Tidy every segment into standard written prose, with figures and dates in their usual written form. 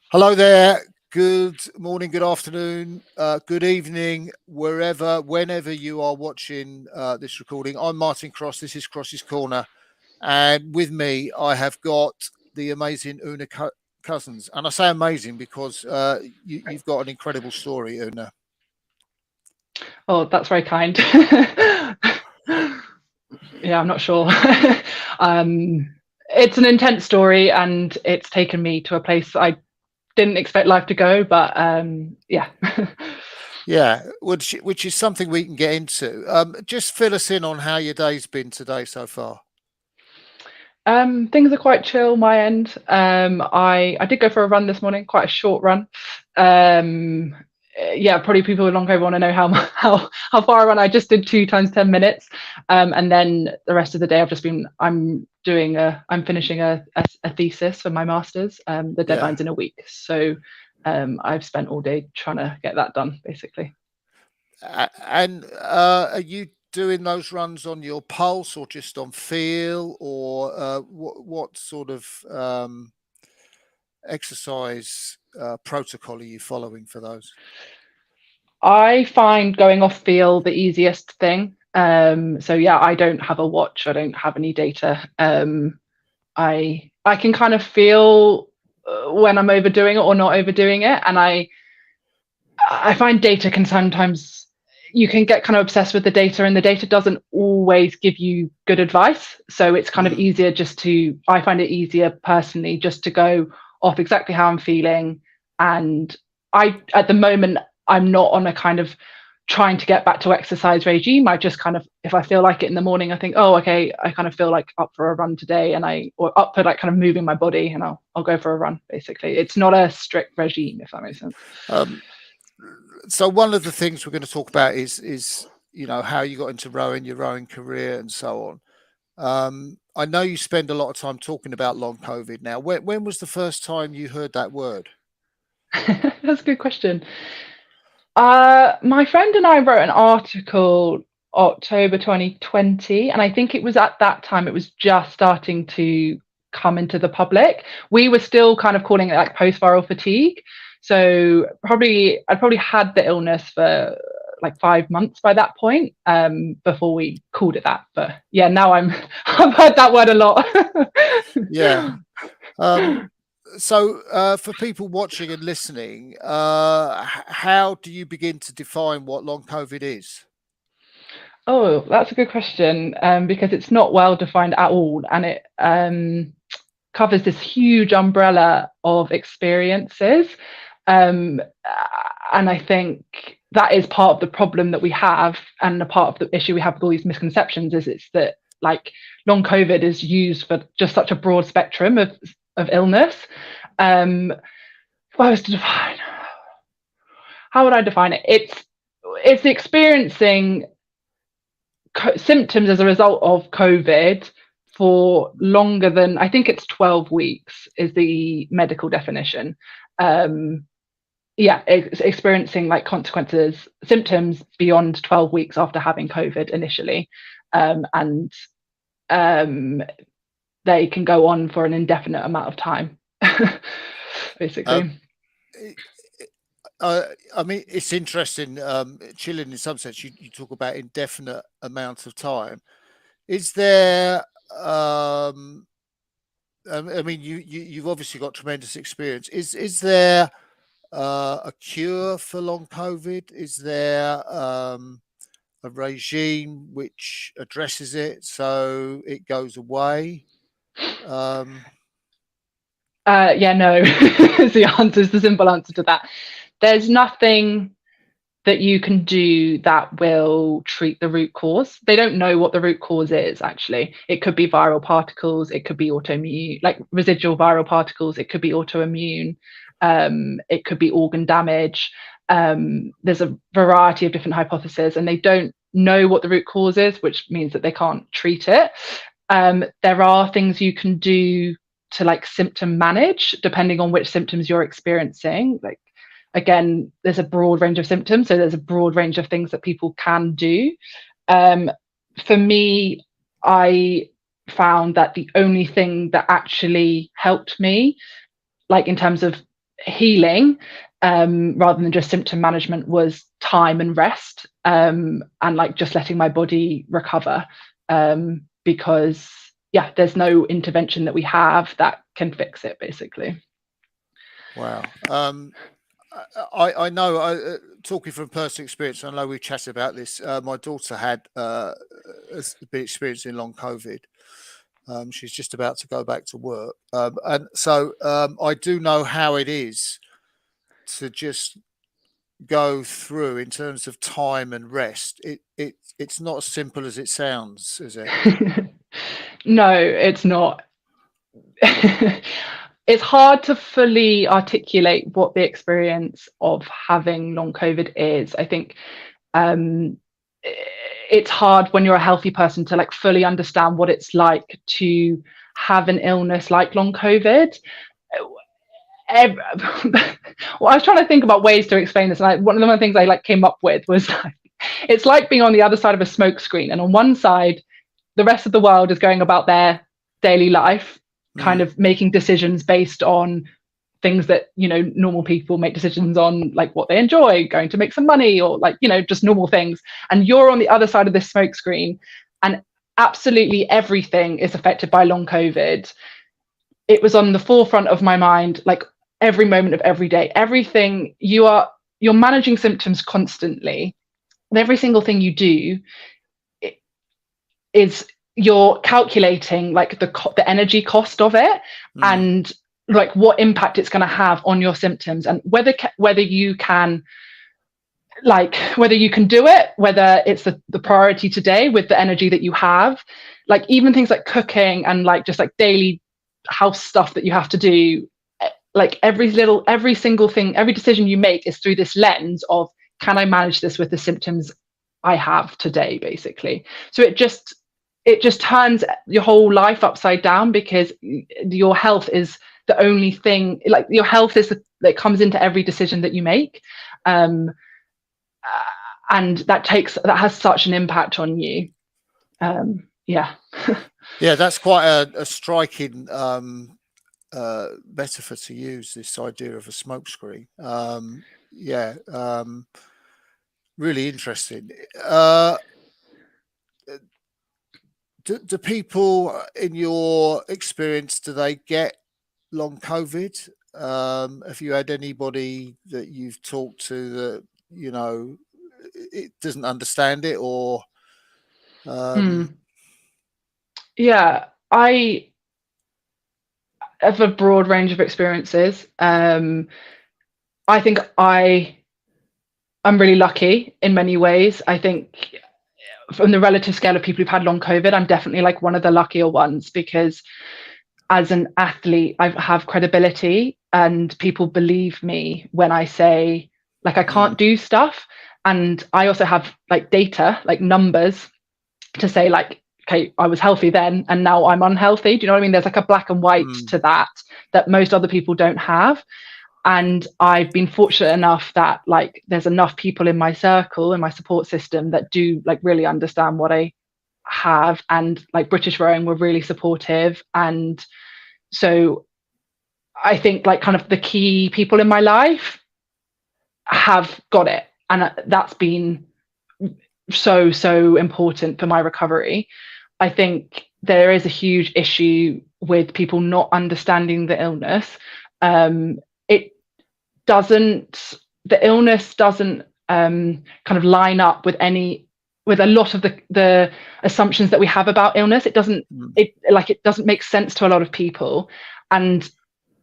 Hello there. Good morning, good afternoon, good evening, whenever you are watching this recording. I'm Martin Cross. This is Crossy's Corner. And with me, I have got the amazing Oonagh Cousins. And I say amazing because you've got an incredible story, Oonagh. Oh, that's very kind. Yeah, I'm not sure. It's an intense story, and it's taken me to a place I didn't expect life to go. But yeah. Yeah, which is something we can get into. Just fill us in on how your day's been today so far. Things are quite chill my end. I did go for a run this morning, quite a short run. Um, yeah, probably people with long COVID want to know how far I run. I just did 2 times 10 minutes, and then the rest of the day I'm finishing a thesis for my masters. The Yeah. deadline's in a week, so I've spent all day trying to get that done, basically. And are you doing those runs on your pulse or just on feel, or what sort of exercise protocol are you following for those? I find going off feel the easiest thing. So yeah, I don't have a watch. I don't have any data. I can kind of feel when I'm overdoing it or not overdoing it, and I find data can sometimes you can get kind of obsessed with the data, and the data doesn't always give you good advice. So it's kind of Mm. easier I find it easier personally just to go off exactly how I'm feeling. And at the moment, I'm not on a kind of trying to get back to exercise regime. I just kind of, if I feel like it in the morning, I think, oh, okay, I kind of feel like up for a run today, or up for like kind of moving my body, and I'll go for a run. Basically, it's not a strict regime, if that makes sense. Um, so one of the things we're going to talk about is how you got into rowing, your rowing career, and so on. I know you spend a lot of time talking about long COVID. Now, when was the first time you heard that word? That's a good question. My friend and I wrote an article October 2020, and I think it was at that time it was just starting to come into the public. We were still kind of calling it like post-viral fatigue. So I'd probably had the illness for like 5 months by that point, before we called it that. But yeah, now I've heard that word a lot. Yeah. So, for people watching and listening, how do you begin to define what long COVID is? Oh, that's a good question, because it's not well defined at all, and it covers this huge umbrella of experiences. Um, and I think that is part of the problem that we have, and a part of the issue we have with all these misconceptions is it's that like long COVID is used for just such a broad spectrum of illness. If I was to define, how would I define it? It's experiencing symptoms as a result of COVID for longer than, I think it's 12 weeks is the medical definition. Yeah, experiencing like consequences, symptoms beyond 12 weeks after having COVID initially. And they can go on for an indefinite amount of time, basically. Um, I mean, it's interesting, chilling in some sense. You talk about indefinite amounts of time. Is there? I mean, you've obviously got tremendous experience. Is there a cure for long COVID? Is there a regime which addresses it so it goes away? Yeah, no, is the answer, is the simple answer to that. There's nothing that you can do that will treat the root cause. They don't know what the root cause is, actually. It could be viral particles, it could be autoimmune, like residual viral particles, it could be autoimmune, it could be organ damage. There's a variety of different hypotheses, and they don't know what the root cause is, which means that they can't treat it. There are things you can do to like symptom manage depending on which symptoms you're experiencing. Like, again, there's a broad range of symptoms, so there's a broad range of things that people can do. For me, I found that the only thing that actually helped me, like in terms of healing, rather than just symptom management, was time and rest, and like just letting my body recover, because there's no intervention that we have that can fix it, basically. Wow. I know, talking from personal experience, I know we've chatted about this. My daughter had been experiencing long COVID. She's just about to go back to work. And so I do know how it is to just go through in terms of time and rest. It's not as simple as it sounds, is it? No, it's not. It's hard to fully articulate what the experience of having long COVID is. I think it's hard when you're a healthy person to like fully understand what it's like to have an illness like long COVID. Well, I was trying to think about ways to explain this, and one of the things I like came up with was like, it's like being on the other side of a smoke screen, and on one side the rest of the world is going about their daily life, kind of making decisions based on things that, you know, normal people make decisions on, like what they enjoy, going to make some money, or like, you know, just normal things. And you're on the other side of this smoke screen, and absolutely everything is affected by long COVID. It was on the forefront of my mind, like every moment of every day. Everything, you're managing symptoms constantly, and every single thing you do is you're calculating like the energy cost of it, and like what impact it's going to have on your symptoms, and whether you can do it, whether it's the priority today with the energy that you have. Like even things like cooking and like just like daily house stuff that you have to do, like every single thing, every decision you make is through this lens of, can I manage this with the symptoms I have today, basically. So it just turns your whole life upside down, because your health is the only thing, like your health is that comes into every decision that you make, and that has such an impact on you. Yeah, that's quite a striking metaphor to use, this idea of a smokescreen. Really interesting. Do people, in your experience, do they get long COVID? Have you had anybody that you've talked to that, you know, it doesn't understand it, or yeah, I have a broad range of experiences. I think I'm really lucky in many ways. I think from the relative scale of people who've had long COVID, I'm definitely like one of the luckier ones, because as an athlete, I have credibility and people believe me when I say like I can't do stuff. And I also have like data, like numbers to say like, okay, I was healthy then and now I'm unhealthy. Do you know what I mean? There's like a black and white to that most other people don't have. And I've been fortunate enough that like there's enough people in my circle, in my support system, that do like really understand what I have, and like British Rowing were really supportive. And so I think like kind of the key people in my life have got it, and that's been so important for my recovery. I think there is a huge issue with people not understanding the illness. The illness doesn't kind of line up with a lot of the assumptions that we have about illness. It doesn't make sense to a lot of people, and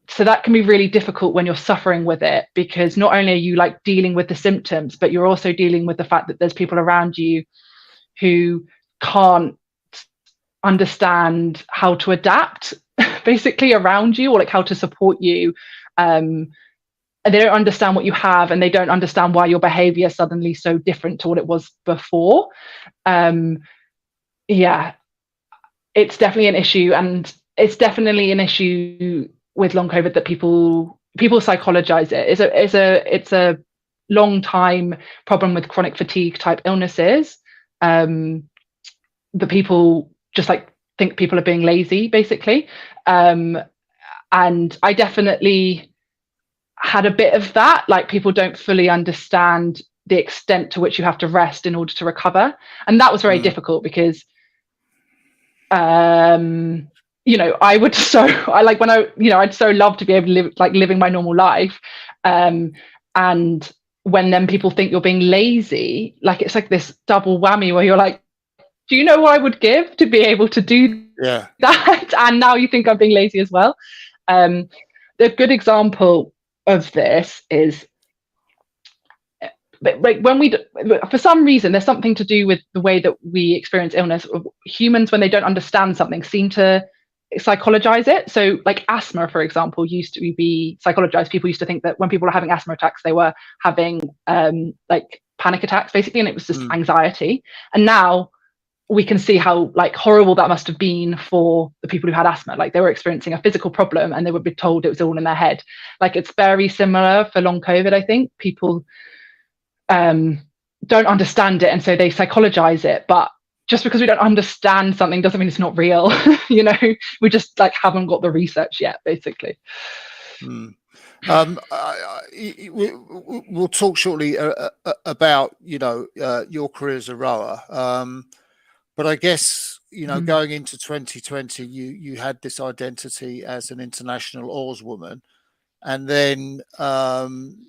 so that can be really difficult when you're suffering with it, because not only are you like dealing with the symptoms, but you're also dealing with the fact that there's people around you who can't understand how to adapt basically around you, or like how to support you. And they don't understand what you have, and they don't understand why your behavior is suddenly so different to what it was before. It's definitely an issue, and it's definitely an issue with long COVID that people psychologize it. It's a long time problem with chronic fatigue type illnesses. The people just like think people are being lazy, basically. And I definitely had a bit of that. Like, people don't fully understand the extent to which you have to rest in order to recover, and that was very difficult because I would I like when I'd so love to be able to live like living my normal life, and when then people think you're being lazy, like it's like this double whammy where you're like, do you know what I would give to be able to do that? And now you think I'm being lazy as well. The good example of this is, like, for some reason, there's something to do with the way that we experience illness. Humans, when they don't understand something, seem to psychologize it. So like asthma, for example, used to be psychologized. People used to think that when people were having asthma attacks, they were having like panic attacks basically, and it was just anxiety. And now we can see how like horrible that must have been for the people who had asthma. Like, they were experiencing a physical problem and they would be told it was all in their head. Like, it's very similar for long COVID. I think people don't understand it, and so they psychologize it. But just because we don't understand something doesn't mean it's not real. We just like haven't got the research yet, basically. We'll talk shortly about your career as a rower, but I guess going into 2020, you had this identity as an international oarswoman, and then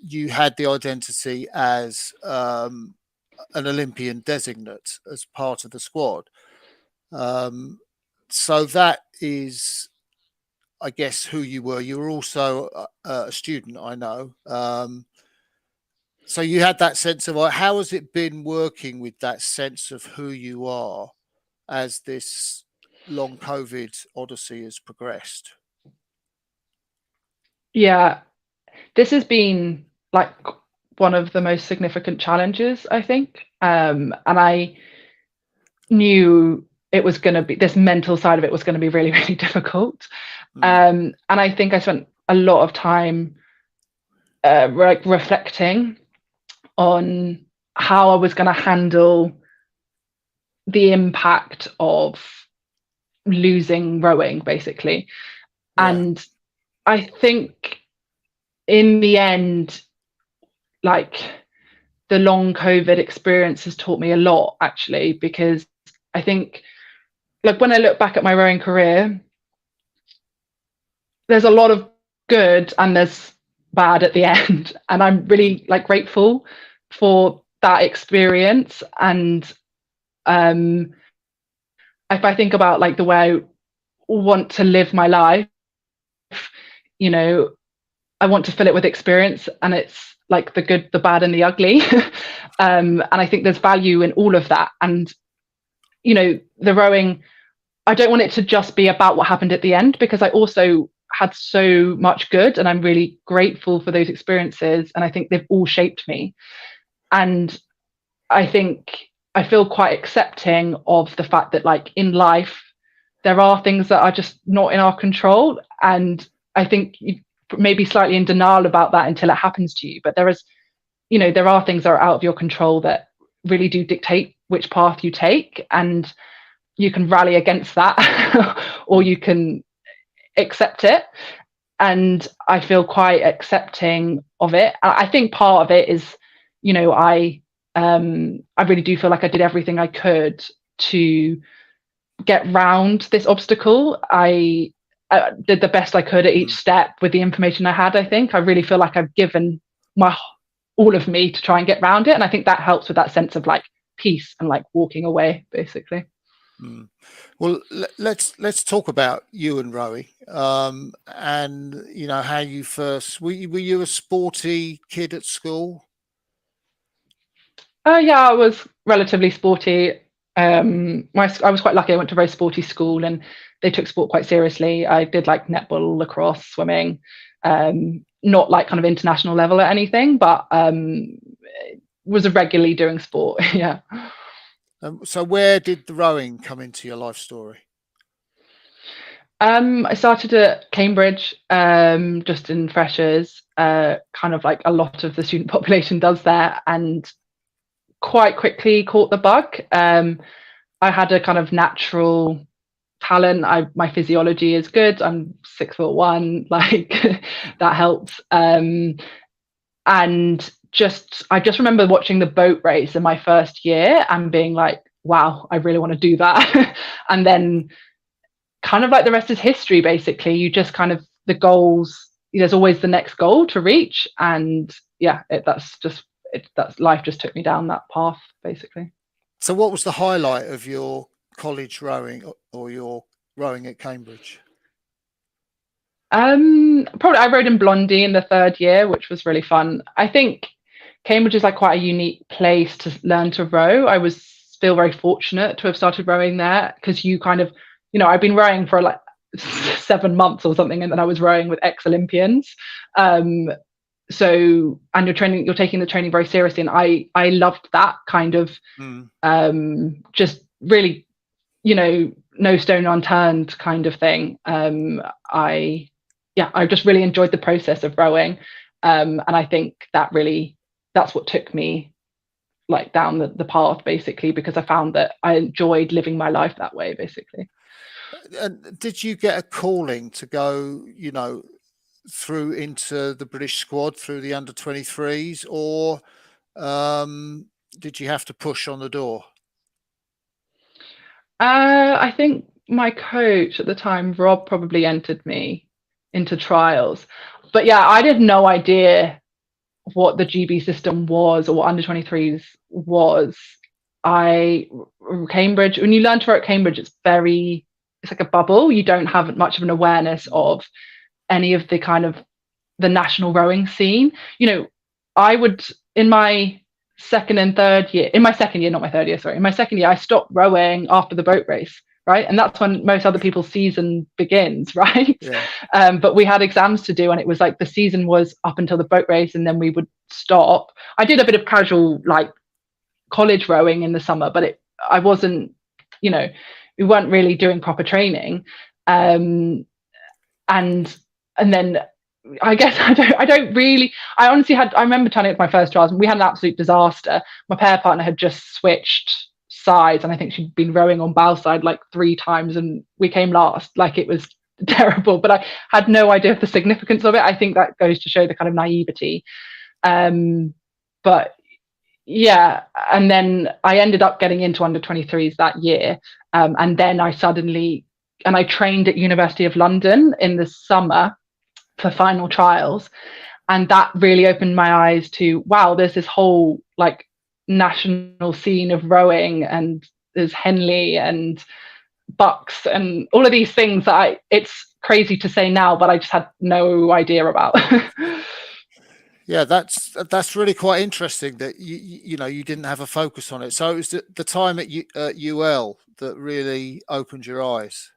you had the identity as an Olympian designate as part of the squad. So that is, I guess, who you were. You were also a student, I know. So you had that sense of, how has it been working with that sense of who you are as this long COVID odyssey has progressed? Yeah, this has been like one of the most significant challenges, I think. And I knew it was going to be, this mental side of it was going to be really, really difficult. And I think I spent a lot of time reflecting on how I was going to handle the impact of losing rowing, basically. And I think in the end, like, the long COVID experience has taught me a lot, actually, because I think, like, when I look back at my rowing career, there's a lot of good and there's bad at the end, and I'm really like grateful for that experience. And if I think about like the way I want to live my life, I want to fill it with experience, and it's like the good, the bad, and the ugly. And I think there's value in all of that. And the rowing, I don't want it to just be about what happened at the end, because I also had so much good, and I'm really grateful for those experiences, and I think they've all shaped me. And I think I feel quite accepting of the fact that, like, in life there are things that are just not in our control, and I think you may be slightly in denial about that until it happens to you. But there are things that are out of your control that really do dictate which path you take, and you can rally against that or you can accept it. And I feel quite accepting of it. I think part of it is, I really do feel like I did everything I could to get round this obstacle. I did the best I could at each step with the information I had. I think I really feel like I've given all of me to try and get round it, and I think that helps with that sense of like peace and like walking away, basically. Well, let's talk about you and rowing, and how you first were you a sporty kid at school? Yeah, I was relatively sporty. I was quite lucky. I went to a very sporty school, and they took sport quite seriously. I did like netball, lacrosse, swimming, not like kind of international level or anything, but was regularly doing sport. Yeah. So where did the rowing come into your life story? I started at Cambridge, just in freshers, kind of like a lot of the student population does there, and quite quickly caught the bug. I had a kind of natural talent. My physiology is good. I'm 6'1", like that helps. And I just remember watching the boat race in my first year and being like, wow, I really want to do that. And then kind of like the rest is history, basically. You just kind of, the goals, there's always the next goal to reach. And yeah, that's life just took me down that path, basically. So what was the highlight of your college rowing or your rowing at Cambridge? Probably I rowed in Blondie in the third year, which was really fun. I think Cambridge is like quite a unique place to learn to row. I feel very fortunate to have started rowing there, because you kind of, I've been rowing for like 7 months or something, and then I was rowing with ex-Olympians. So, and you're taking the training very seriously, and I loved that kind of just really, no stone unturned kind of thing. I just really enjoyed the process of rowing, and I think that's what took me like down the path, basically, because I found that I enjoyed living my life that way, basically. And did you get a calling to go, through into the British squad through the under-23s, or did you have to push on the door? I think my coach at the time, Rob, probably entered me into trials. But yeah, I had no idea what the GB system was or what under-23s was. Cambridge, when you learn to row at Cambridge, it's like a bubble. You don't have much of an awareness of any of the kind of the national rowing scene. I would, in my second year, not my third year, sorry, in my second year, I stopped rowing after the boat race, right? And that's when most other people's season begins, right? Yeah. But we had exams to do, and it was like the season was up until the boat race, and then we would stop. I did a bit of casual like college rowing in the summer, but I wasn't, we weren't really doing proper training. And then I guess I honestly I remember turning up my first trials, and we had an absolute disaster. My pair partner had just switched sides, and I think she'd been rowing on bow side like 3 times, and we came last. Like, it was terrible, but I had no idea of the significance of it. I think that goes to show the kind of naivety. But yeah, and then I ended up getting into under-23s that year, and then I trained at University of London in the summer for final trials, and that really opened my eyes to, wow, there's this whole like national scene of rowing, and there's Henley and Bucks and all of these things that it's crazy to say now, but I just had no idea about. Yeah, that's really quite interesting that you didn't have a focus on it. So it was the time at UL that really opened your eyes.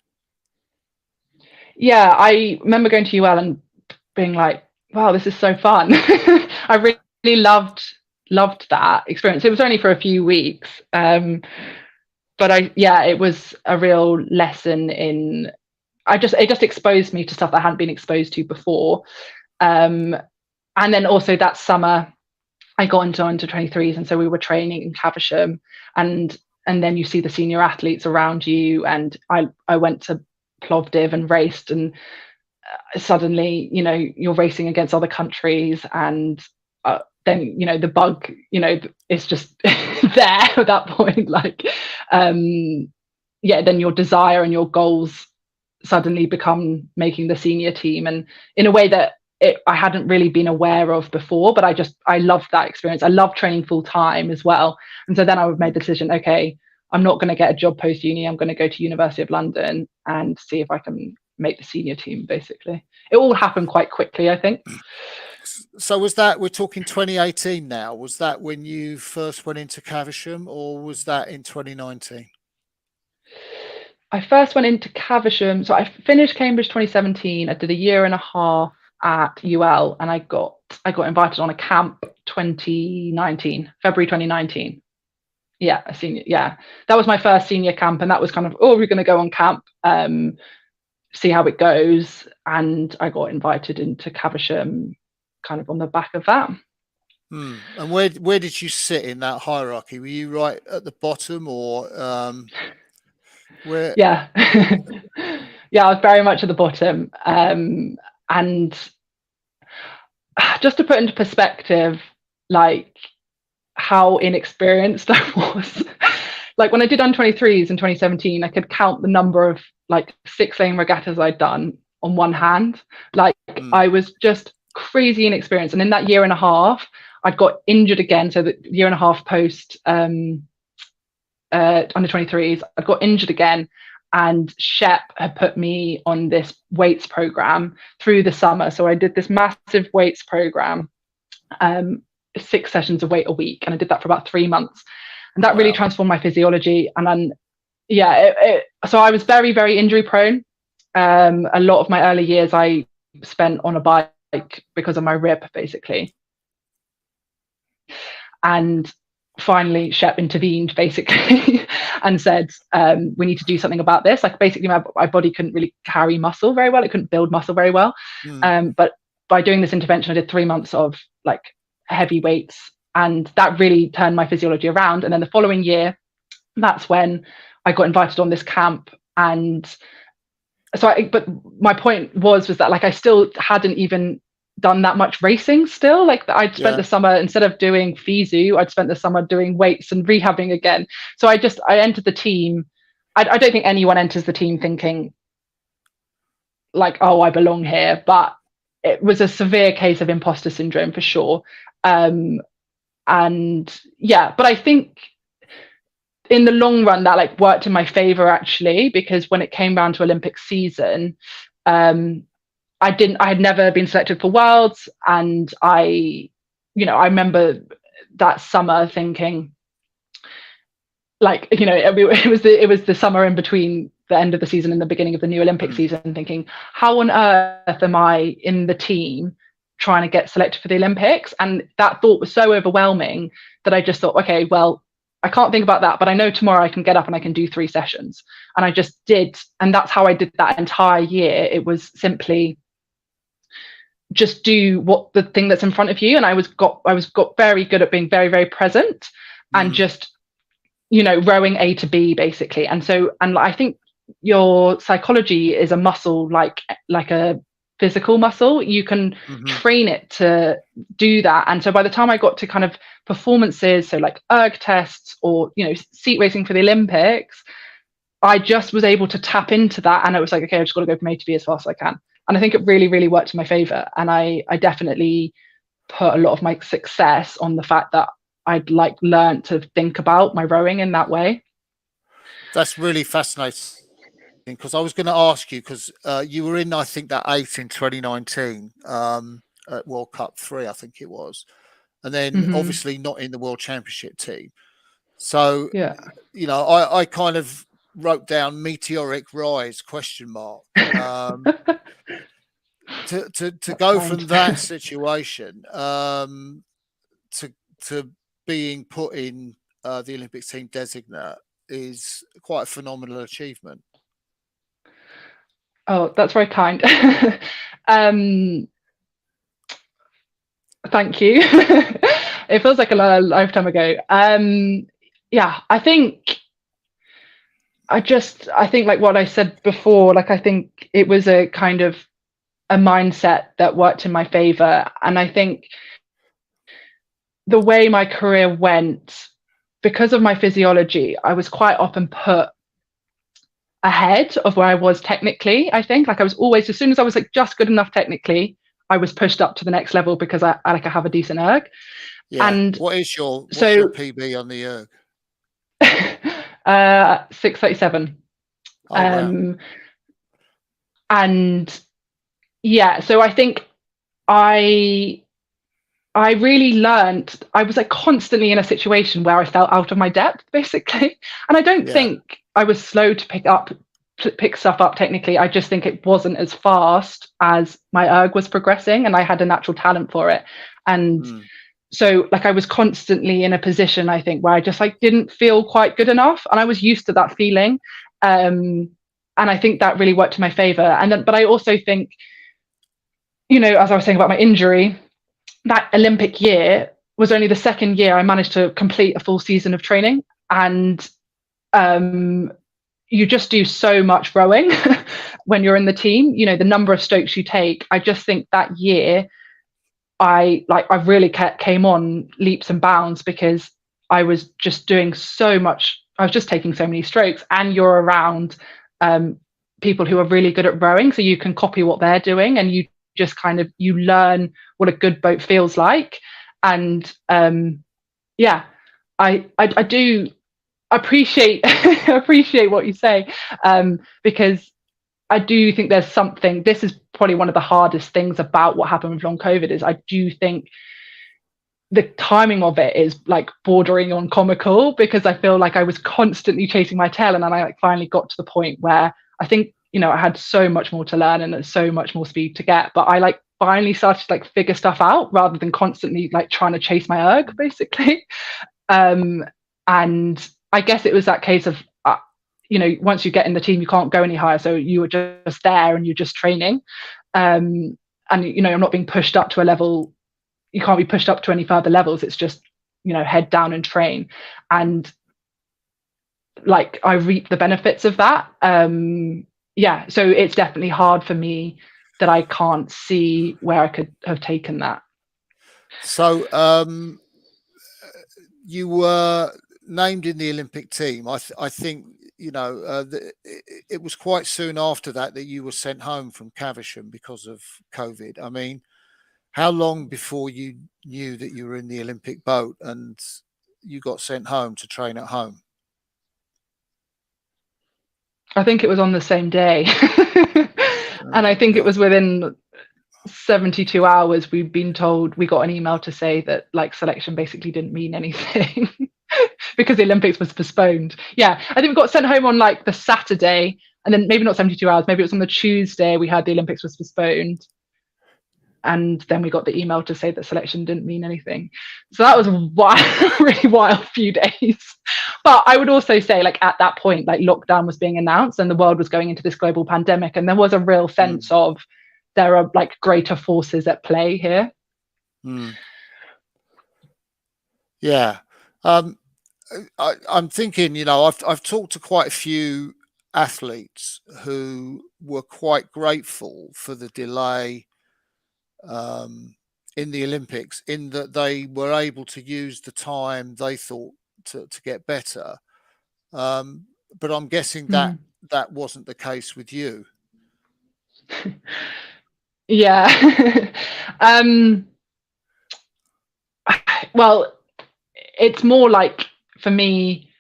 Yeah, I remember going to UL and being like, wow, this is so fun. I really loved that experience. It was only for a few weeks, but it was a real lesson in. It just exposed me to stuff I hadn't been exposed to before. And then also that summer, I got into under-23s, and so we were training in Caversham, and then you see the senior athletes around you, and I went to Plovdiv and raced, and suddenly, you're racing against other countries, and then, the bug, is just there at that point. Like, then your desire and your goals suddenly become making the senior team, and in a way that I hadn't really been aware of before. But I loved that experience. I loved training full time as well. And so then I would make the decision, okay, I'm not going to get a job post uni. I'm going to go to University of London and see if I can make the senior team, basically. It all happened quite quickly, I think. So we're talking 2018 now, was that when you first went into Caversham, or was that in 2019? I first went into Caversham, so I finished Cambridge 2017. I did a year and a half at UL, and I got invited on a camp 2019, February 2019. Yeah, a senior. Yeah, that was my first senior camp, and that was kind of, we're going to go on camp, see how it goes, and I got invited into Caversham, kind of on the back of that. And where did you sit in that hierarchy? Were you right at the bottom, or? Where? Yeah. Yeah, I was very much at the bottom. And just to put into perspective, like how inexperienced I was. Like when I did under-23s in 2017, I could count the number of like 6-lane regattas I'd done on one hand. Like I was just crazy inexperienced. And in that year and a half, I'd got injured again. So the year and a half post under-23s, I got injured again. And Shep had put me on this weights program through the summer. So I did this massive weights program, 6 sessions of weight a week. And I did that for about 3 months. And that really transformed my physiology. And then, so I was very, very injury prone. A lot of my early years I spent on a bike because of my rib, basically. And finally Shep intervened basically and said, we need to do something about this. Like basically my body couldn't really carry muscle very well. It couldn't build muscle very well. But by doing this intervention, I did 3 months of like heavy weights, and that really turned my physiology around. And then the following year, that's when I got invited on this camp. And so but my point was that like I still hadn't even done that much racing still. Like I'd spent the summer, instead of doing physio, I'd spent the summer doing weights and rehabbing again. So I entered the team. I don't think anyone enters the team thinking like, oh, I belong here, but it was a severe case of imposter syndrome for sure. And yeah, but I think in the long run that like worked in my favor actually, because when it came down to Olympic season, I had never been selected for Worlds, and I remember that summer thinking, like, it was the summer in between the end of the season and the beginning of the new Olympic season, thinking, how on earth am I in the team trying to get selected for the Olympics? And that thought was so overwhelming that I just thought, okay, well, I can't think about that, but I know tomorrow I can get up and I can do 3 sessions. And I just did. And that's how I did that entire year. It was simply just do what the thing that's in front of you. And I got very good at being very, very present and just, rowing A to B basically. And I think your psychology is a muscle, like a physical muscle. You can train it to do that. And so by the time I got to kind of performances, so like erg tests or seat racing for the Olympics, I just was able to tap into that. And it was like, okay, I just got to go from A to B as fast as I can. And I think it really, really worked in my favor. And I definitely put a lot of my success on the fact that I'd like learned to think about my rowing in that way. That's really fascinating, because I was going to ask you, because you were in, I think, that 8 in 2019 at World Cup 3, I think it was. And then obviously not in the World Championship team. So, I kind of wrote down meteoric rise ? To go from that situation to being put in the Olympic team designate is quite a phenomenal achievement. Oh, that's very kind. Thank you. It feels like a lifetime ago. I think like what I said before, like I think it was a kind of a mindset that worked in my favor. And I think the way my career went, because of my physiology, I was quite often put ahead of where I was technically. I think like I was always, as soon as I was like just good enough technically, I was pushed up to the next level because I have a decent erg. Yeah. And what's your PB on the erg? 637. Oh, wow. And yeah, so I think I really learned, I was like constantly in a situation where I felt out of my depth basically. And I don't think I was slow to pick stuff up technically. I just think it wasn't as fast as my erg was progressing, and I had a natural talent for it. And so like I was constantly in a position, I think, where I just like didn't feel quite good enough, and I was used to that feeling. And I think that really worked to my favor. And then, but I also think, as I was saying about my injury, that Olympic year was only the second year I managed to complete a full season of training. And you just do so much rowing when you're in the team. You know, the number of strokes you take. I just think that year I really came on leaps and bounds because I was just doing so much. I was just taking so many strokes, and you're around people who are really good at rowing, so you can copy what they're doing, and you just kind of you learn what a good boat feels like. And yeah, I do appreciate appreciate what you say, because I do think there's something. This is probably one of the hardest things about what happened with long COVID is I do think the timing of it is like bordering on comical, because I feel like I was constantly chasing my tail, and then I like finally got to the point where I think, you know, I had so much more to learn and so much more speed to get, but I like finally started to like figure stuff out rather than constantly like trying to chase my erg basically. And I guess it was that case of you know, once you get in the team you can't go any higher, so you were just there and you're just training, and you know, I'm not being pushed up to a level. You can't be pushed up to any further levels. It's just, you know, head down and train. And like I reap the benefits of that. Yeah, so it's definitely hard for me that I can't see where I could have taken that. So you were named in the Olympic team. I think, you know, it was quite soon after that you were sent home from Caversham because of COVID. I mean, how long before you knew that you were in the Olympic boat and you got sent home to train at home? I think it was on the same day. And I think it was within 72 hours we'd been told, we got an email to say that like selection basically didn't mean anything because the Olympics was postponed. Yeah, I think we got sent home on like the Saturday, and then maybe not 72 hours, maybe it was on the Tuesday we heard the Olympics was postponed, and then we got the email to say that selection didn't mean anything. So that was a wild, really wild few days. But I would also say, like at that point, like lockdown was being announced and the world was going into this global pandemic, and there was a real sense of there are like greater forces at play here. Yeah. I'm thinking, you know, I've talked to quite a few athletes who were quite grateful for the delay in the Olympics, in that they were able to use the time they thought to get better. But I'm guessing that that wasn't the case with you. Yeah. Well, it's more like for me,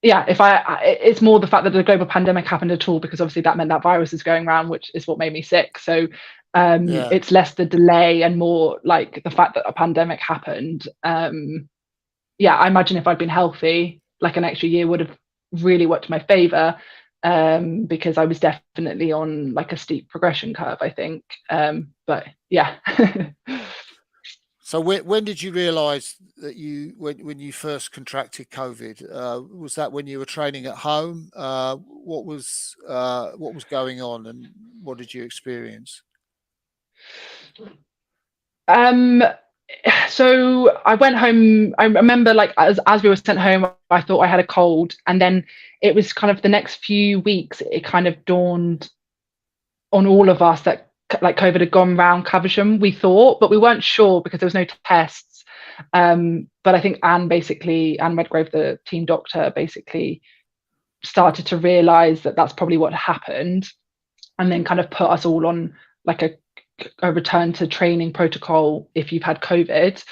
yeah, it's more the fact that the global pandemic happened at all, because obviously that meant that virus is going around, which is what made me sick. So it's less the delay and more like the fact that a pandemic happened. Yeah, I imagine if I'd been healthy, like an extra year would have really worked in my favor, because I was definitely on like a steep progression curve, I think. But yeah. So when did you realise that when you first contracted COVID? Was that when you were training at home? What was going on, and what did you experience? So I went home. I remember like as we were sent home, I thought I had a cold, and then it was kind of the next few weeks it kind of dawned on all of us that like COVID had gone round Caversham, we thought, but we weren't sure because there was no tests. But I think Anne Redgrove, the team doctor, basically started to realise that that's probably what happened, and then kind of put us all on like a return to training protocol if you've had COVID.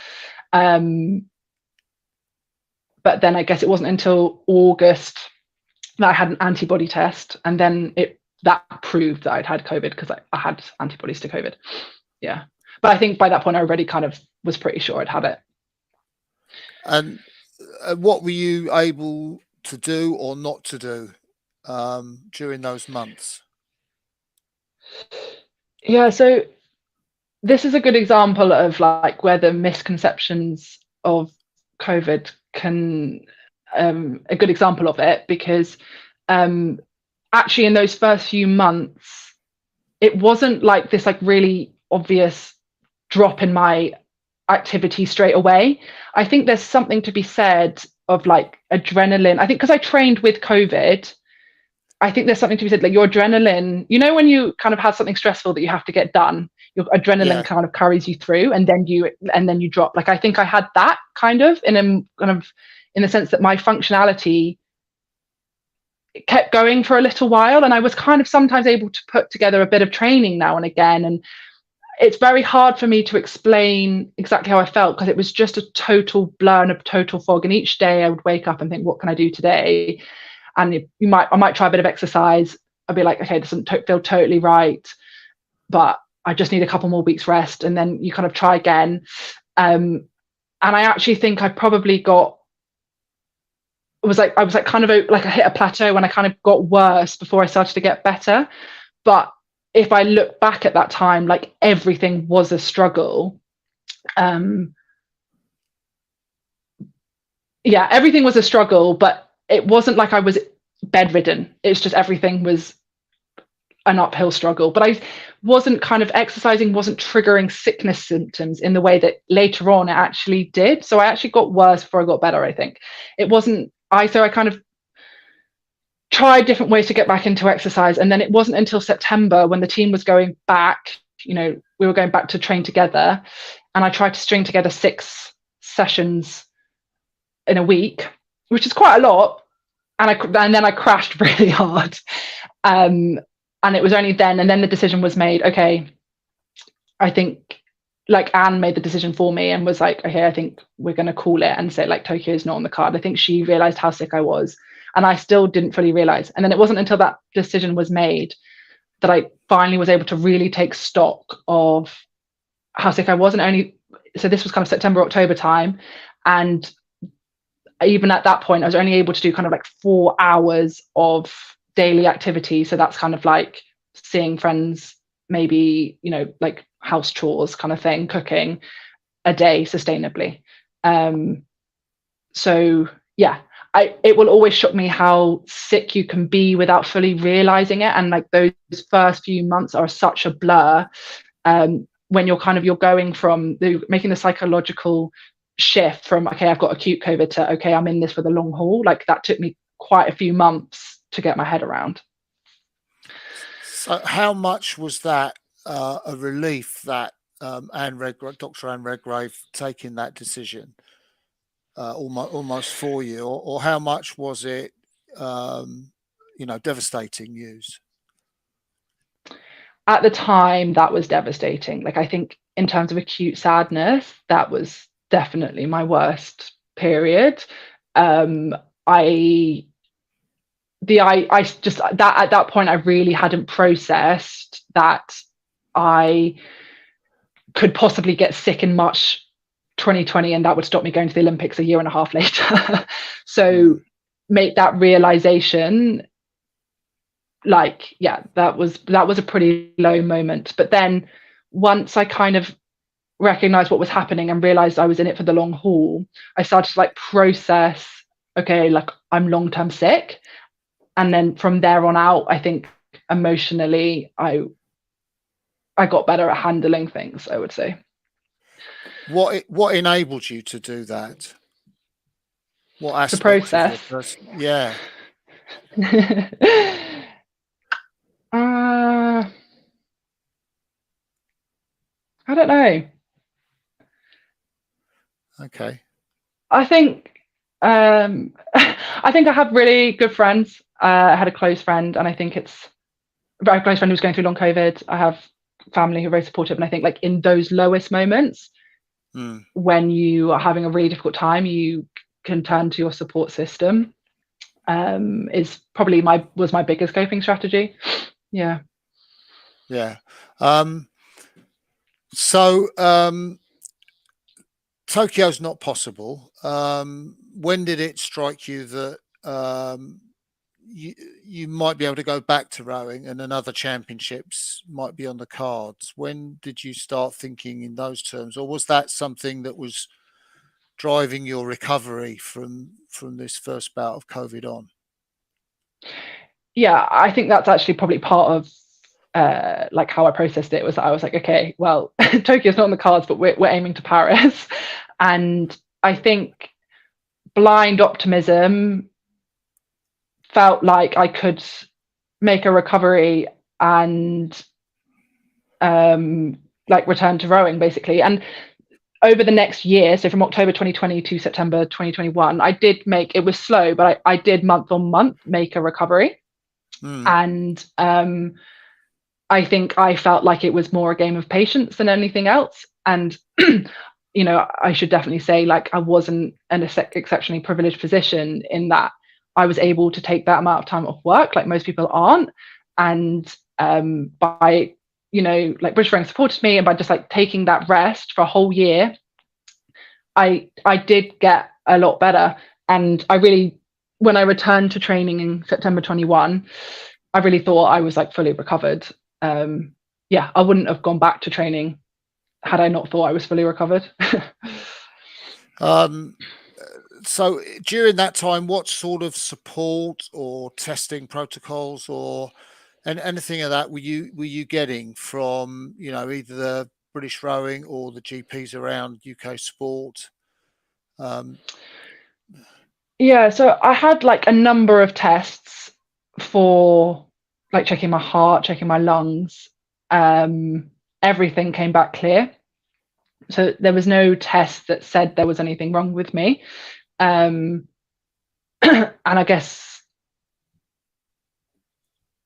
But then I guess it wasn't until August that I had an antibody test, and then that proved that I'd had COVID because I had antibodies to COVID. Yeah. But I think by that point I already kind of was pretty sure I'd had it. And what were you able to do or not to do during those months? Yeah, so this is a good example of like where the misconceptions of COVID can, a good example of it, because actually in those first few months, it wasn't like this like really obvious drop in my activity straight away. I think there's something to be said of like adrenaline. I think because I trained with COVID, I think there's something to be said, like your adrenaline, you know, when you kind of have something stressful that you have to get done, your adrenaline Yeah. kind of carries you through, and then you drop. Like I think I had that kind of in the sense that my functionality kept going for a little while, and I was kind of sometimes able to put together a bit of training now and again. And it's very hard for me to explain exactly how I felt, because it was just a total blur and a total fog. And each day I would wake up and think, what can I do today? And I might try a bit of exercise. I'd be like, okay, this doesn't feel totally right, but I just need a couple more weeks rest. And then you kind of try again. And I actually think I probably I was like kind of like I hit a plateau, and I kind of got worse before I started to get better. But if I look back at that time, like everything was a struggle. Yeah, everything was a struggle, but it wasn't like I was bedridden. It's just everything was an uphill struggle. But I wasn't kind of exercising, wasn't triggering sickness symptoms in the way that later on it actually did. So I actually got worse before I got better, I think. It wasn't, so I kind of tried different ways to get back into exercise. And then it wasn't until September, when the team was going back, you know, we were going back to train together, and I tried to string together 6 sessions in a week, which is quite a lot. And then I crashed really hard. And it was only then, and then the decision was made, okay, I think, like, Anne made the decision for me and was like, okay, I think we're going to call it and say, like, Tokyo's not on the card. I think she realized how sick I was, and I still didn't fully realize. And then it wasn't until that decision was made that I finally was able to really take stock of how sick I was. And so this was kind of September, October time. And even at that point, I was only able to do kind of like 4 hours of daily activity. So that's kind of like seeing friends, maybe, you know, like house chores kind of thing, cooking a day sustainably. So yeah, it will always shock me how sick you can be without fully realizing it. And like those first few months are such a blur, when you're going from making the psychological shift from, okay, I've got acute COVID, to, okay, I'm in this for the long haul. Like that took me quite a few months to get my head around. So how much was that a relief that Dr. Anne Redgrave taking that decision almost for you, or how much was it, devastating news? At the time, that was devastating. Like, I think in terms of acute sadness, that was definitely my worst period. I just, that at that point, I really hadn't processed that I could possibly get sick in March 2020, and that would stop me going to the Olympics a year and a half later. So make that realization, like, yeah, that was a pretty low moment. But then once I kind of recognized what was happening and realized I was in it for the long haul, I started to like process, okay, like I'm long-term sick. And then from there on out, I think emotionally I got better at handling things, I would say. What enabled you to do that? What aspect? The process. Yeah. I don't know. Okay. I think I have really good friends. I had a close friend, and I think it's a very close friend who's going through long COVID. I have family who are very supportive, and I think like in those lowest moments, when you are having a really difficult time, you can turn to your support system. Is probably was my biggest coping strategy. Yeah. Yeah. So Tokyo's not possible. When did it strike you that you might be able to go back to rowing and another championships might be on the cards? When did you start thinking in those terms, or was that something that was driving your recovery from this first bout of COVID on? Yeah, I think that's actually probably part of like how I processed it. Was that I was like, okay, well, Tokyo's not on the cards, but we're aiming to Paris. And I think blind optimism, felt like I could make a recovery and like return to rowing basically. And over the next year, so from October 2020 to September 2021, I did make, it was slow, but I did month on month make a recovery. And I think I felt like it was more a game of patience than anything else. And you know, I should definitely say, like, I wasn't an exceptionally privileged position in that I was able to take that amount of time off work, like most people aren't. And by, you know, like British Rowing supported me, and by just like taking that rest for a whole year, I did get a lot better. And I really, when I returned to training in September 21, I really thought I was like fully recovered. Yeah, I wouldn't have gone back to training had I not thought I was fully recovered. So during that time, what sort of support or testing protocols or anything of that were you getting from, you know, either the British Rowing or the GPs around UK sport? Yeah, so I had like a number of tests for like checking my heart, checking my lungs. Everything came back clear. So there was no test that said there was anything wrong with me. And I guess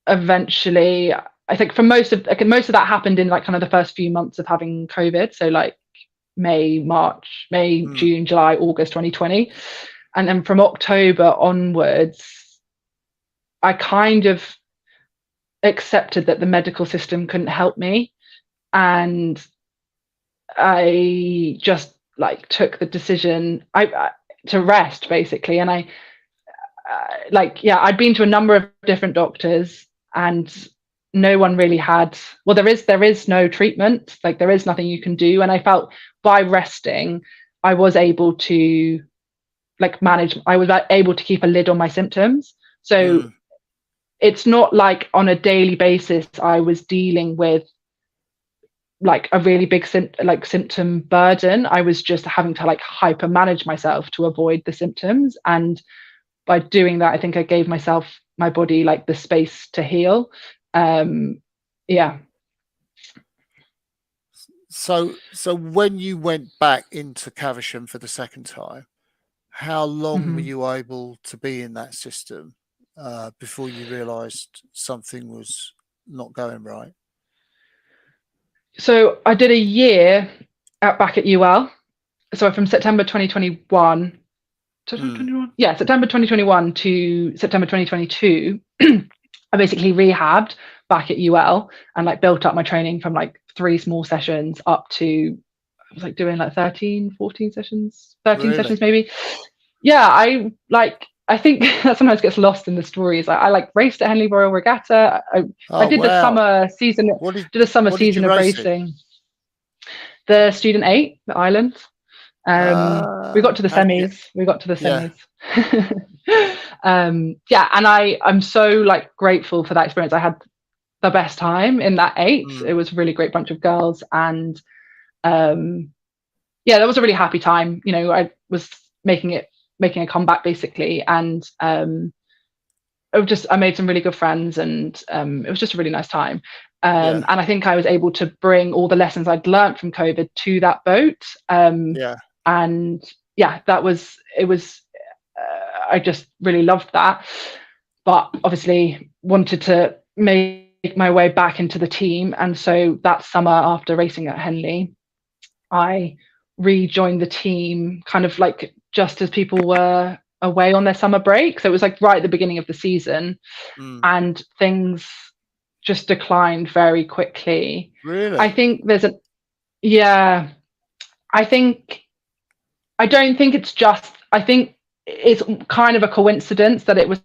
eventually, I think for most of that happened in like kind of the first few months of having COVID. So like May, June, July, August 2020. And then from October onwards, I kind of accepted that the medical system couldn't help me. And I just like took the decision to rest basically. And I I'd been to a number of different doctors, and no one really had, well, there is no treatment, like there is nothing you can do. And I felt by resting, I was able to like manage, I was able to keep a lid on my symptoms. So it's not like on a daily basis I was dealing with like a really big symptom burden. I was just having to like hyper manage myself to avoid the symptoms. And by doing that, I think I gave my body like the space to heal. Yeah. So when you went back into Caversham for the second time, how long were you able to be in that system before you realised something was not going right? So I did a year back at UL. So from September 2021, September 2021 to September 2022, I basically rehabbed back at UL and like built up my training from like 3 small sessions up to, I was like doing like 13, 14 sessions, 13 sessions maybe. Yeah, I think that sometimes gets lost in the stories. I like raced at Henley Royal Regatta. I did the summer season. Did a summer season of racing. The Student 8, the Island. We got to the semis. Yeah, and I'm so like grateful for that experience. I had the best time in that 8. It was a really great bunch of girls, and yeah, that was a really happy time. You know, I was making a comeback basically, and I made some really good friends, and it was just a really nice time. And I think I was able to bring all the lessons I'd learned from COVID to that boat. And yeah, I just really loved that. But obviously wanted to make my way back into the team. And so that summer after racing at Henley, I rejoined the team kind of like just as people were away on their summer break. So it was like right at the beginning of the season, and things just declined very quickly. Really? I think I think it's kind of a coincidence that it was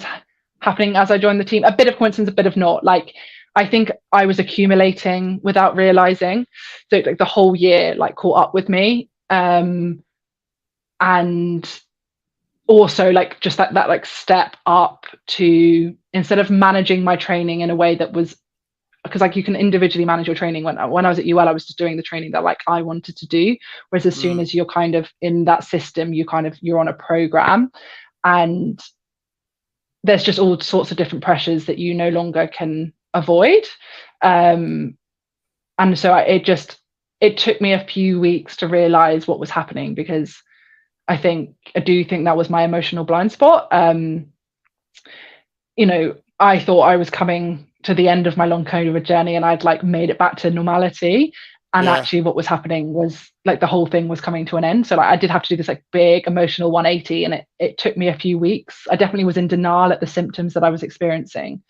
happening as I joined the team. A bit of coincidence, a bit of not. Like, I think I was accumulating without realizing. So like the whole year like caught up with me. And also like just that like step up to, instead of managing my training in a way that was because like you can individually manage your training. When I was at UL, I was just doing the training that like I wanted to do. Whereas as soon as you're kind of in that system, you're on a program, and there's just all sorts of different pressures that you no longer can avoid. And so it took me a few weeks to realize what was happening, because I do think that was my emotional blind spot. I thought I was coming to the end of my long COVID journey and I'd like made it back to normality. And actually what was happening was like the whole thing was coming to an end. So like I did have to do this like big emotional 180, and it took me a few weeks. I definitely was in denial at the symptoms that I was experiencing.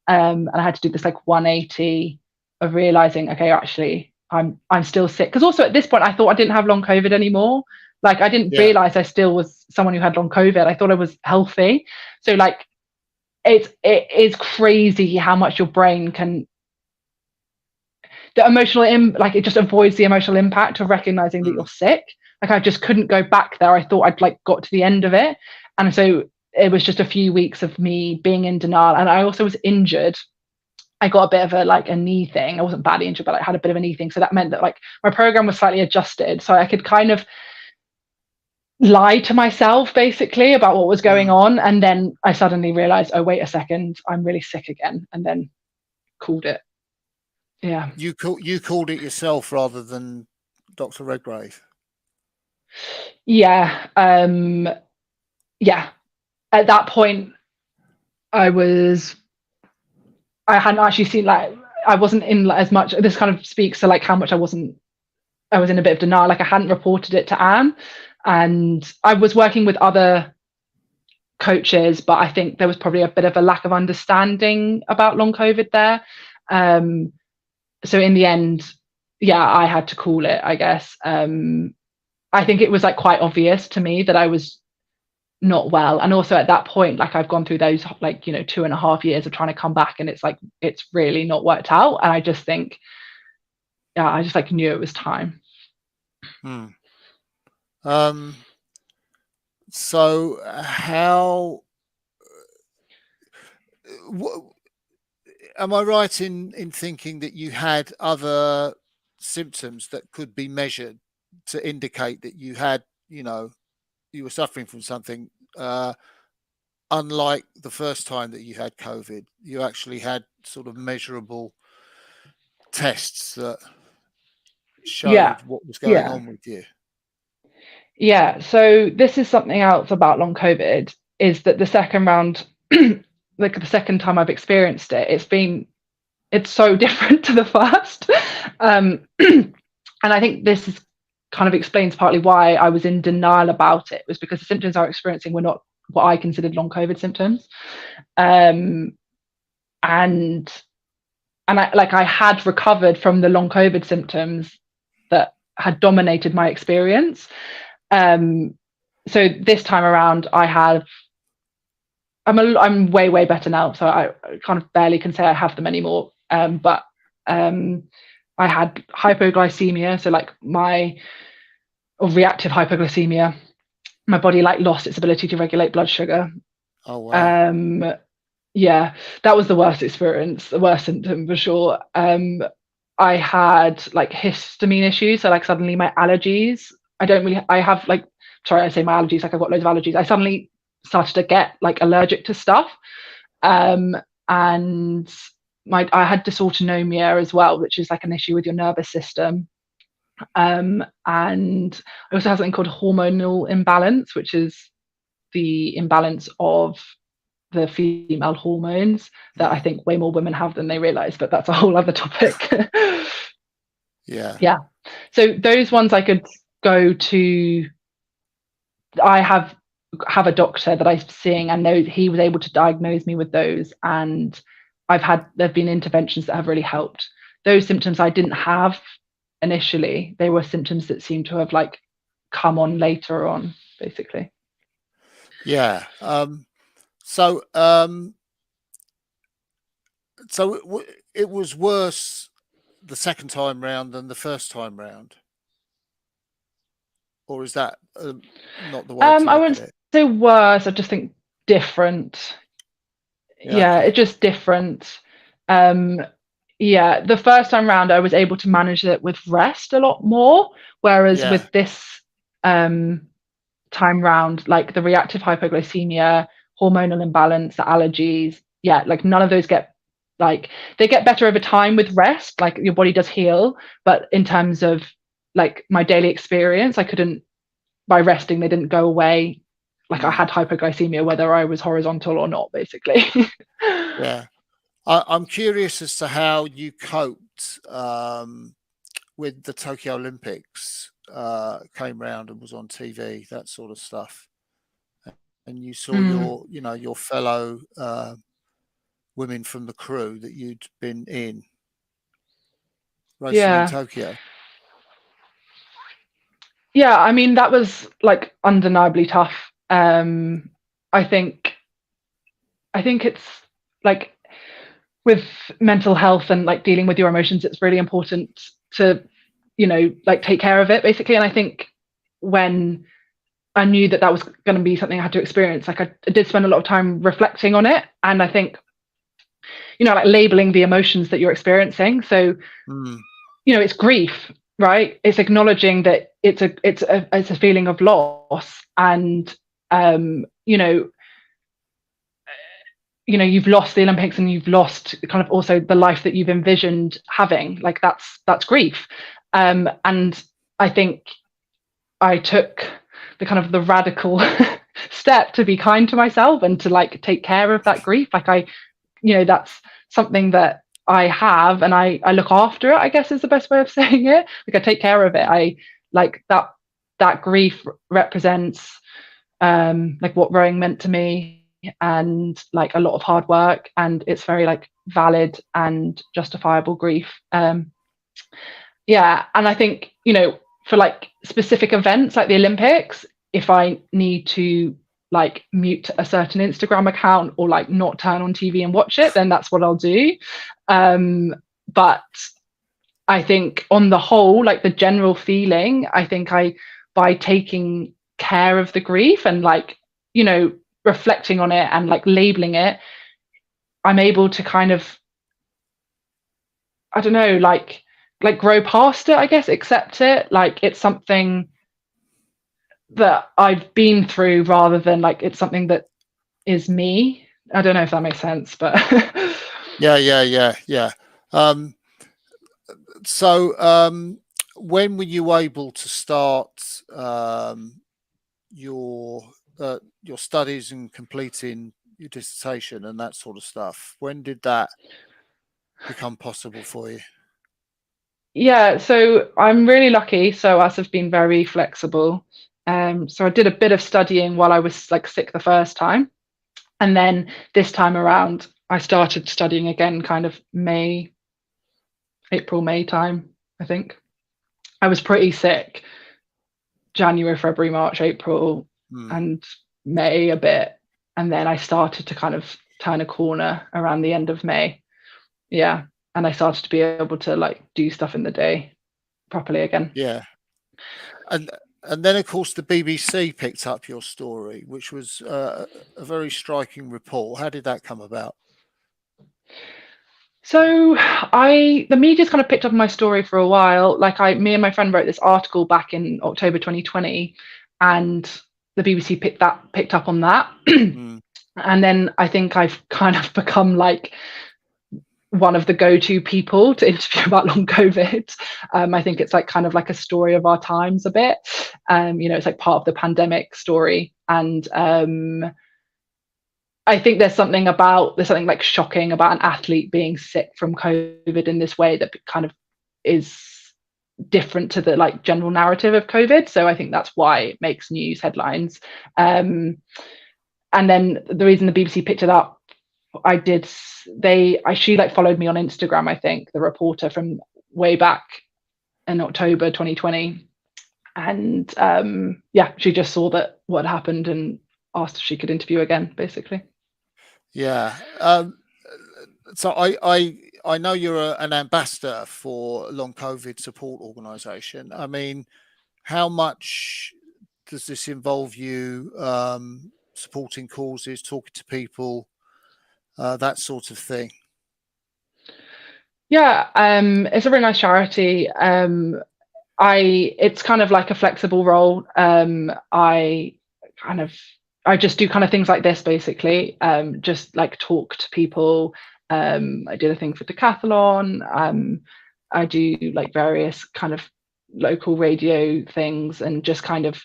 And I had to do this like 180 of realizing, okay, actually I'm still sick. Because also at this point I thought I didn't have long COVID anymore. Like I didn't realize I still was someone who had long COVID. I thought I was healthy. So like it is crazy how much your brain can, the emotional like it just avoids the emotional impact of recognizing that you're sick. Like I just couldn't go back there. I thought I'd like got to the end of it. And so it was just a few weeks of me being in denial. And I also was injured. I got a bit of a knee thing. I wasn't badly injured, but I had a bit of a knee thing. So that meant that like my program was slightly adjusted. So I could kind of lie to myself basically about what was going on. And then I suddenly realized, oh, wait a second, I'm really sick again. And then called it. Yeah. You called it yourself rather than Dr. Redgrave. Yeah. Yeah. At that point, I hadn't actually seen, like, I wasn't in as much. This kind of speaks to like how much I was in a bit of denial. Like I hadn't reported it to Anne, and I was working with other coaches, but I think there was probably a bit of a lack of understanding about long COVID there. So in the end, yeah, I had to call it, I guess. I think it was like quite obvious to me that I was not well. And also at that point, like I've gone through those like, 2.5 years of trying to come back, and it's like, it's really not worked out. And I just think, yeah, I just like knew it was time. So how, am I right in thinking that you had other symptoms that could be measured to indicate that you had, you were suffering from something, unlike the first time that you had COVID? You actually had sort of measurable tests that showed what was going on with you. Yeah. So this is something else about long COVID, is that the second round, like the second time I've experienced it, it's so different to the first. And I think this is kind of explains partly why I was in denial about it, was because the symptoms I was experiencing were not what I considered long COVID symptoms. And I had recovered from the long COVID symptoms that had dominated my experience. So this time around, I'm way better now. So I kind of barely can say I have them anymore. But I had hypoglycemia, so like reactive hypoglycemia. My body like lost its ability to regulate blood sugar. Oh wow. Yeah, that was the worst experience, the worst symptom for sure. I had like histamine issues, so like suddenly my allergies. I have like, sorry, I say my allergies, like I've got loads of allergies. I suddenly started to get like allergic to stuff. And I had dysautonomia as well, which is like an issue with your nervous system. And I also have something called hormonal imbalance, which is the imbalance of the female hormones that I think way more women have than they realize, but that's a whole other topic. Yeah. So those ones I could go to. I have a doctor that I'm seeing, and know he was able to diagnose me with those, and there've been interventions that have really helped. Those symptoms I didn't have initially. They were symptoms that seem to have like come on later on, basically. Yeah. So it was worse the second time round than the first time round, or is that not the way to look I wouldn't say worse. I just think different. Yeah, okay. It's just different. Yeah, the first time round, I was able to manage it with rest a lot more, whereas Yeah. with this um, time round, like the reactive hypoglycemia, hormonal imbalance, the allergies, yeah, like none of those get like they get better over time with rest, like your body does heal, but in terms of like my daily experience, I couldn't by resting, they didn't go away. Like I Mm. had hypoglycemia whether I was horizontal or not, basically. Yeah. I'm curious as to how you coped with the Tokyo Olympics came round and was on TV, that sort of stuff, and you saw Mm, your fellow women from the crew that you'd been in racing in yeah. Tokyo. Yeah, I mean that was like undeniably tough. I think I think it's like with mental health and like dealing with your emotions, it's really important to, like take care of it basically. And I think when I knew that that was going to be something I had to experience, like I did spend a lot of time reflecting on it. And I think, like labeling the emotions that you're experiencing. So, Mm. it's grief, right? It's acknowledging that it's a feeling of loss. And, um, you know, you've lost the Olympics and you've lost kind of also the life that you've envisioned having. Like that's grief. And I think I took the radical step to be kind to myself and to like take care of that grief. Like that's something that I have and I look after it, I guess is the best way of saying it. Like I take care of it. I like that grief represents like what rowing meant to me and like a lot of hard work, and it's very like valid and justifiable grief. Yeah, and I think for like specific events like the Olympics, if I need to like mute a certain Instagram account or like not turn on TV and watch it, then that's what I'll do. But I think on the whole, like the general feeling, I think by taking care of the grief and like, reflecting on it and like labeling it, I'm able to kind of, I don't know, like grow past it, I guess, accept it. Like it's something that I've been through rather than like it's something that is me. I don't know if that makes sense, but Yeah. Um, so, when were you able to start your your studies and completing your dissertation and that sort of stuff? When did that become possible for you? yeah, so I'm really lucky. So us have been very flexible. So I did a bit of studying while I was like sick the first time. And then this time around, I started studying again kind of April, May time, I think. I was pretty sick January, February, March, April, Hmm. and May a bit. And then I started to kind of turn a corner around the end of May. Yeah. And I started to be able to like do stuff in the day properly again. Yeah, and and then of course the BBC picked up your story, which was a very striking report. How did that come about? So the media's kind of picked up my story for a while. Like me and my friend wrote this article back in October 2020, and the BBC picked up on that. Mm. And then I think I've kind of become like one of the go-to people to interview about long COVID. I think it's like kind of like a story of our times a bit. It's like part of the pandemic story, and I think there's something like shocking about an athlete being sick from COVID in this way that kind of is different to the like general narrative of COVID. So I think that's why it makes news headlines. And then the reason the BBC picked it up, she like followed me on Instagram, I think, the reporter from way back in October 2020. And yeah, she just saw that what happened and asked if she could interview again, basically. Yeah. So I know you're an ambassador for Long COVID Support Organisation. I mean, how much does this involve you supporting causes, talking to people, that sort of thing? Yeah, it's a really nice charity. It's kind of like a flexible role. Kind of I just do kind of things like this basically. Just like talk to people. I did a thing for Decathlon. I do like various kind of local radio things, and they just kind of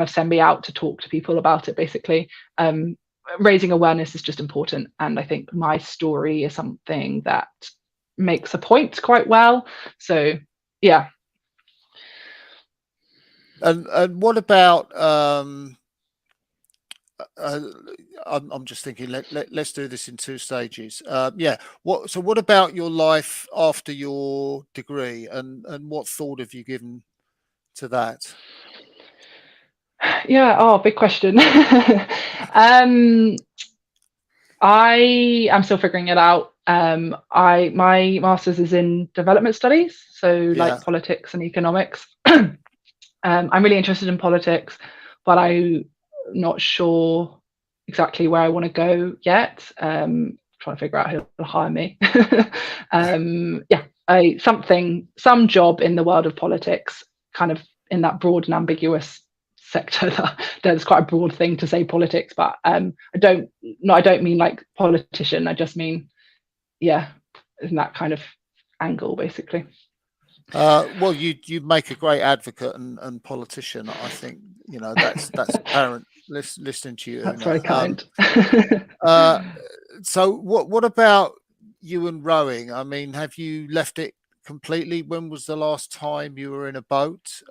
send me out to talk to people about it basically. Raising awareness is just important, and I think my story is something that makes a point quite well. So yeah. And what about I'm just thinking let's do this in two stages. What about your life after your degree, and what thought have you given to that? Yeah, oh, big question. I am still figuring it out. My master's is in development studies, so Yeah. like politics and economics. I'm really interested in politics, but I'm not sure exactly where I want to go yet. Trying to figure out who will hire me. Yeah, some job in the world of politics, kind of in that broad and ambiguous sector. That's quite a broad thing to say politics, but I don't mean like politician. I just mean, yeah, in that kind of angle, basically. Well, you make a great advocate and politician. I think that's apparent. Listening to you, That's Oonagh. very kind. So what about you and rowing? I mean, have you left it completely? When was the last time you were in a boat?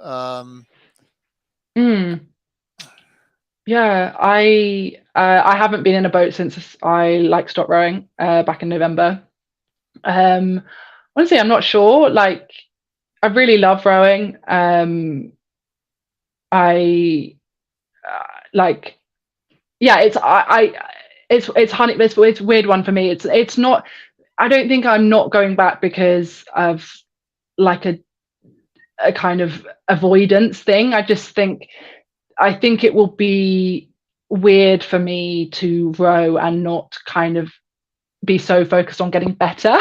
Yeah, I haven't been in a boat since I like stopped rowing back in November. Honestly, I'm not sure. Like, I really love rowing. I like, yeah. It's a weird one for me. It's not. I don't think I'm not going back because of like a kind of avoidance thing. I think it will be weird for me to row and not kind of be so focused on getting better.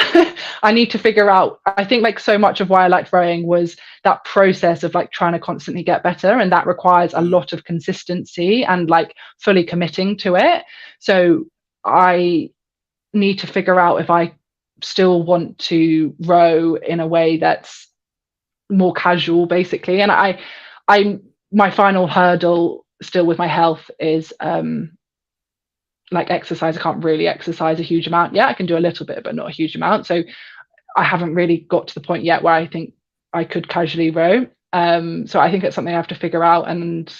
I need to figure out, I think like so much of why I liked rowing was that process of like trying to constantly get better. And that requires a lot of consistency and like fully committing to it. So I need to figure out if I still want to row in a way that's more casual, basically. And my final hurdle still with my health is like exercise. I can't really exercise a huge amount yet. I can do a little bit, but not a huge amount. So I haven't really got to the point yet where I think I could casually row. So I think it's something I have to figure out. And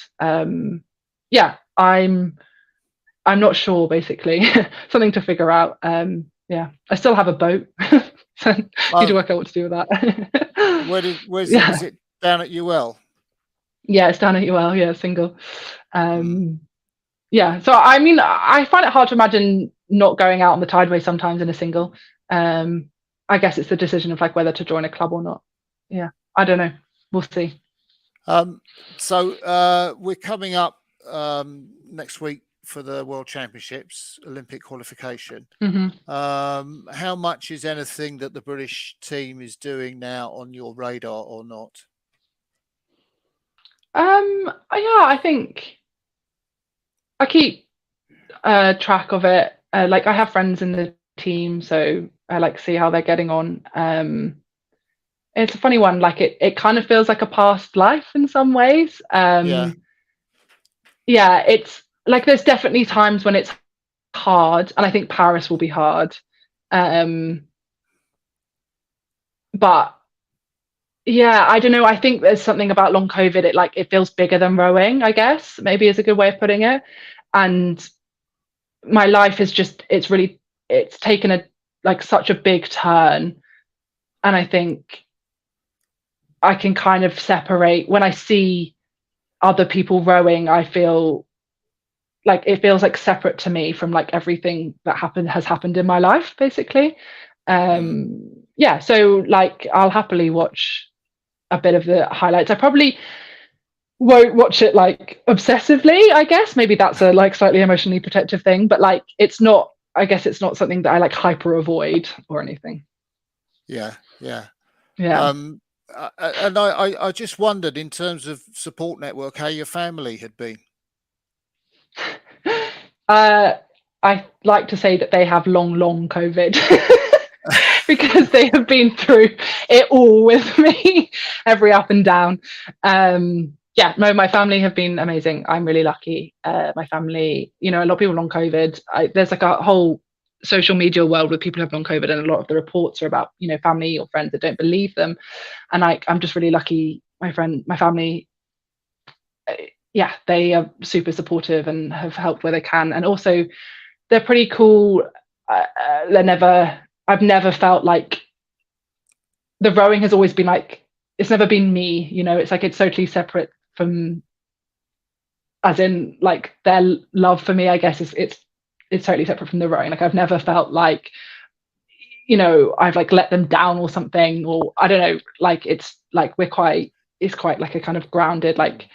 yeah, I'm not sure, basically. Something to figure out. Yeah, I still have a boat. So I need to work out what to do with that. Where's it? Is it down at UL? Yeah, it's down at UL. Yeah, single. Yeah, so I mean, I find it hard to imagine not going out on the tideway sometimes in a single. I guess it's the decision of like whether to join a club or not. Yeah, I don't know. We'll see. So we're coming up next week for the World Championships, Olympic qualification. How much is anything that the British team is doing now on your radar or not? Yeah, I think I keep track of it. Like I have friends in the team, so I like to see how they're getting on. It's a funny one. Like it kind of feels like a past life in some ways. Yeah, it's like there's definitely times when it's hard, and I think Paris will be hard. But yeah, I don't know. I think there's something about long COVID. It feels bigger than rowing, I guess, maybe is a good way of putting it. And my life is just, it's taken such a big turn. And I think I can kind of separate when I see other people rowing, I feel like it feels like separate to me from like everything that has happened in my life, basically. Yeah, so like I'll happily watch a bit of the highlights. I probably won't watch it like obsessively, I guess. Maybe that's a like slightly emotionally protective thing, but like I guess it's not something that I like hyper avoid or anything. Yeah, yeah. Yeah. And I just wondered, in terms of support network, how your family had been. I like to say that they have long COVID because they have been through it all with me, every up and down. Yeah, no, my family have been amazing. I'm really lucky. My family, a lot of people long COVID. There's like a whole social media world with people who have long COVID, and a lot of the reports are about, family or friends that don't believe them. And I'm just really lucky. My family, yeah, they are super supportive and have helped where they can. And also, they're pretty cool. I've never felt like the rowing has always been like, it's never been me, it's like it's totally separate from, as in like their love for me, I guess it's totally separate from the rowing. Like I've never felt like, I've like let them down or something, or I don't know, like it's like it's quite like a kind of grounded, like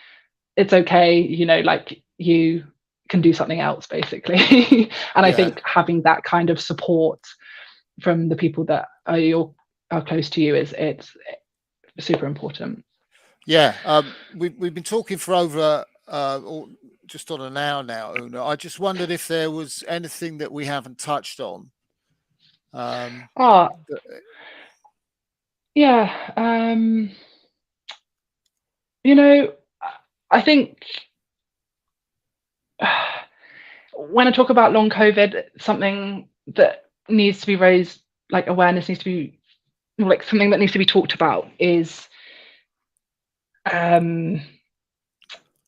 it's okay, like you can do something else basically. And I Yeah, think having that kind of support from the people that are close to you it's super important. yeah. We've been talking for over just on an hour now, Oonagh. I just wondered if there was anything that we haven't touched on. Oh, That- yeah. You know, I think when I talk about long COVID, something that needs to be raised, like awareness needs to be, like something that needs to be talked about is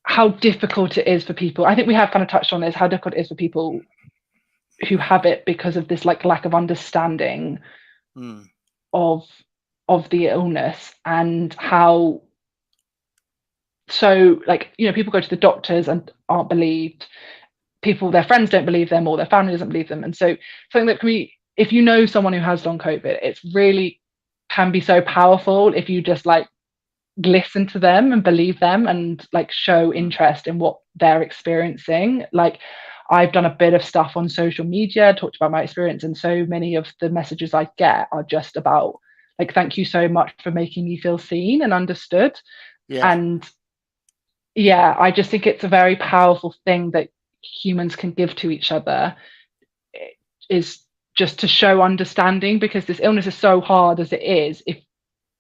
how difficult it is for people. I think we have kind of touched on this, how difficult it is for people who have it because of this like lack of understanding mm, of the illness, and how, so like, people go to the doctors and aren't believed, their friends don't believe them, or their family doesn't believe them. And so something that can be, if you know someone who has long COVID, it's really can be so powerful if you just like listen to them and believe them and like show mm, interest in what they're experiencing. Like I've done a bit of stuff on social media, talked about my experience, and so many of the messages I get are just about like, thank you so much for making me feel seen and understood. yeah, And yeah, I just think it's a very powerful thing that humans can give to each other, is just to show understanding, because this illness is so hard as it is. If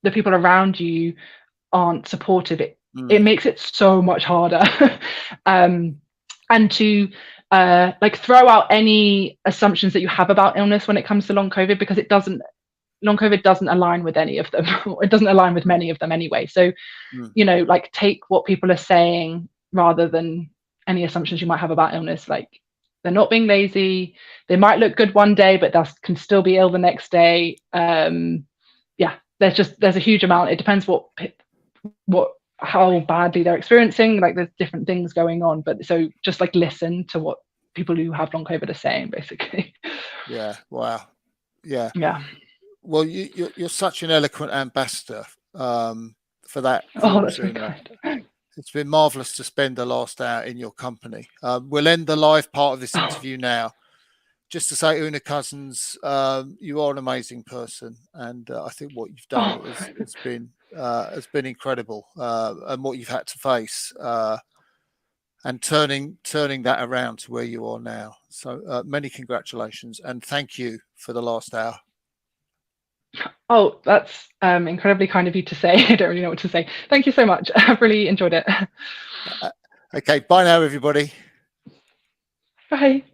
the people around you aren't supportive, it mm, makes it so much harder. um, and to like throw out any assumptions that you have about illness when it comes to long COVID, because long COVID doesn't align with any of them. It doesn't align with mm, many of them anyway. So, mm. like take what people are saying rather than any assumptions you might have about illness. Like they're not being lazy. They might look good one day, but that can still be ill the next day. Yeah, there's a huge amount. It depends how badly they're experiencing. Like there's different things going on, but so just like listen to what people who have long COVID are saying, basically. Yeah, wow. Yeah. Yeah. Well, you're such an eloquent ambassador for that Oh, cause, that's very Oonagh. kind. It's been marvelous to spend the last hour in your company. We'll end the live part of this Oh, interview now. Just to say, Oonagh Cousins, you are an amazing person, and I think what you've done oh. has been incredible, and what you've had to face, and turning that around to where you are now. So many congratulations, and thank you for the last hour. Oh, that's incredibly kind of you to say. I don't really know what to say. Thank you so much. I've really enjoyed it. Okay, bye now, everybody. Bye.